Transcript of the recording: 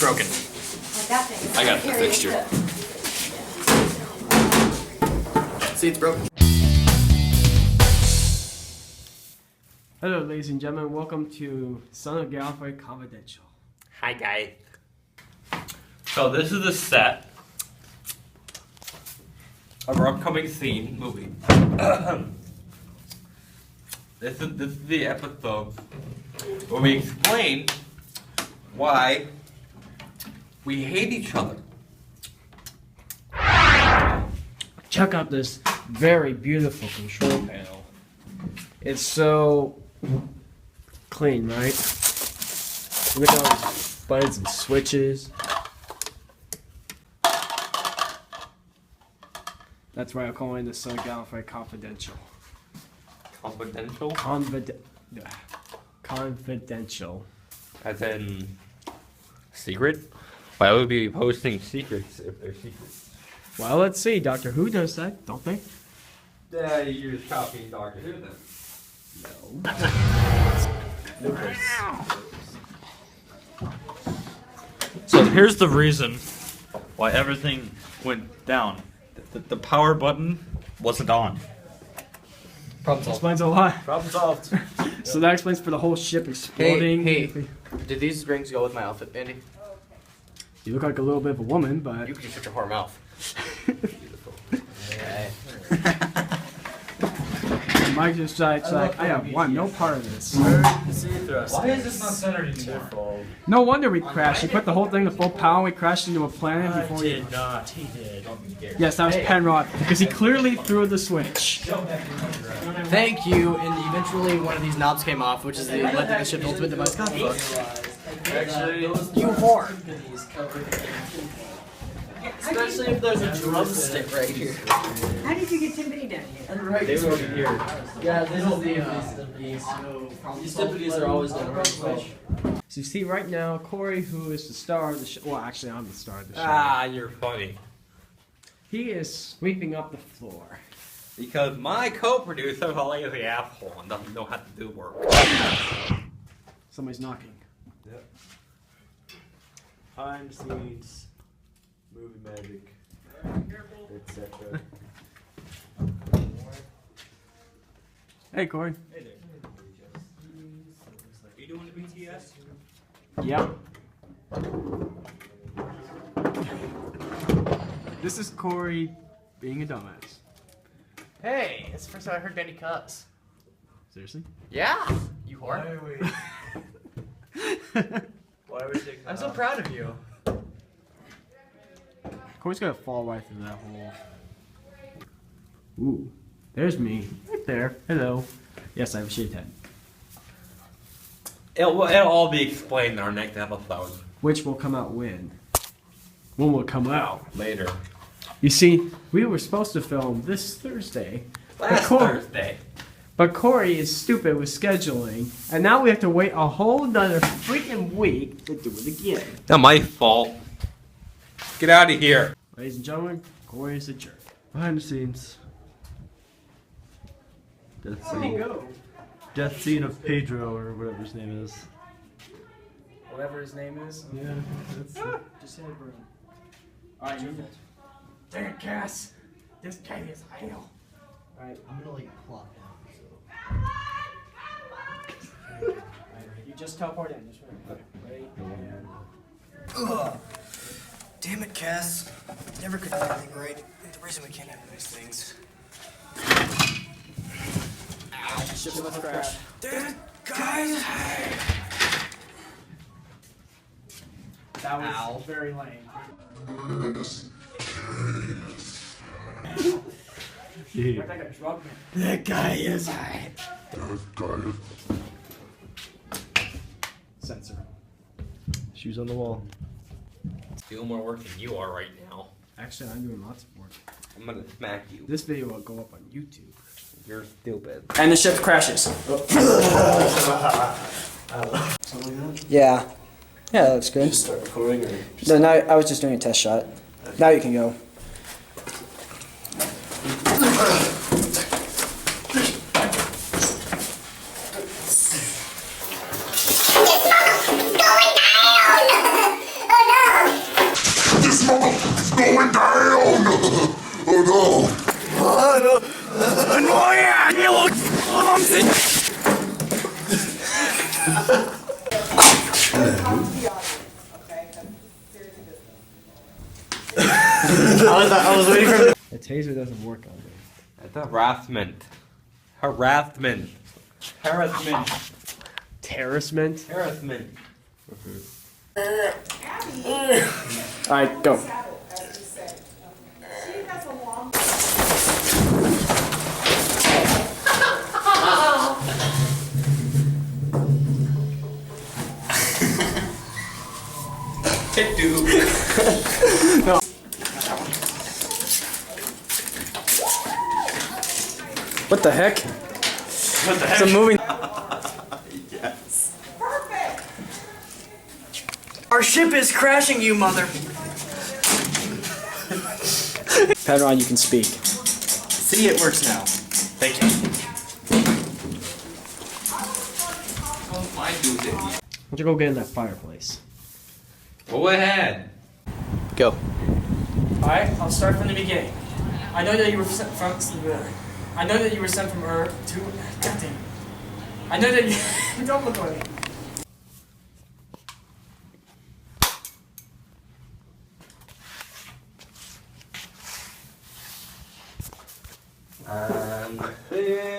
It's broken. I got the fixture. See, it's broken. Hello, ladies and gentlemen. Welcome to Son of Gallifrey Confidential. Hi, guys. So this is the set of our upcoming movie. This is the episode where we explain why we hate each other. Check out this very beautiful control panel. It's so clean, right? Look at all these buttons and switches. That's why I'm calling this Son of Gallifrey Confidential. Confidential? Confidential. As in secret? Why would we be posting secrets if they're secrets? Well, let's see. Doctor Who does that, don't they? Yeah, you're just copying Doctor Who then. No. So here's the reason why everything went down. The power button wasn't on. Problem That explains a lot. Problem solved. So that explains for the whole ship exploding. Hey, did these rings go with my outfit, Andy? You look like a little bit of a woman, but... You could just shut your whore mouth. Beautiful. Yeah. Mike just like, I have one, no part of this. Why is this not centered anymore? No wonder we crashed. He put the whole thing to full power. We crashed into a planet before we... not. He did. Yes, that was Penrod, because he clearly threw the switch. Thank you, and eventually one of these knobs came off, which is the let the ship ultimate device comic book. Actually, You whore! Especially if there's a drumstick right here. How did you get Timpani down here? Right. They were over here. Yeah, this is the these Timpanis are always going to switch. So you see right now, Corey, who is the star of the show... Well, actually, I'm the star of the show. Ah, you're funny. He is sweeping up the floor. Because my co-producer is a lazy asshole and doesn't know how to do work. Somebody's knocking. Yep. Behind the scenes, movie magic, etc. Hey, Corey. Hey there. Are you doing the BTS? Yep. This is Corey being a dumbass. Hey, it's the first time I heard Benny cuss. Seriously? Yeah, you whore. Why are we taking I'm so proud of you. Corey's gonna fall right through that hole. Ooh, there's me. Right there. Hello. Yes, I have a shaved head. It'll all be explained in our next episode. Which will come out when? When will it come out? Later. You see, we were supposed to film this Thursday. Last Thursday. But Corey is stupid with scheduling, and now we have to wait a whole nother freaking week to do it again. Not my fault. Get out of here. Ladies and gentlemen, Corey is a jerk. Behind the scenes. Where'd he go? Death scene of Pedro, or whatever his name is. Whatever his name is. Yeah, that's Just hit a broom. Alright, you dang it, Cass. This guy is hell. Alright. I'm gonna like plot down. You just teleport in. Just ready? Damn it, Cass. Never could do anything right. The reason we can't have these things. Ow. Ship's about to crash. Guys! That was Ow. very lame. yeah. Like a drug man. That guy is high. Censor. Shoes on the wall. Doing more work than you are right now. Actually, I'm doing lots of work. I'm gonna smack you. This video will go up on YouTube. You're stupid. And the ship crashes. Yeah. Yeah, that looks good. Just start recording or just... No, I was just doing a test shot. Now you can go. Going down! Oh no! I was waiting for. The taser doesn't work on me. That's harassment. Harassment. Harassment. Terracement? Harassment. Alright, go. What the heck? What the heck? It's a moving. Our ship is crashing, you mother. Padron, you can speak. See, it works now. Thank you. Why don't you go get in that fireplace? Go ahead. Go. Alright, I'll start from the beginning. I know that you were sent from I know that you were sent from Earth to goddamn. I know that you don't look like me. Here.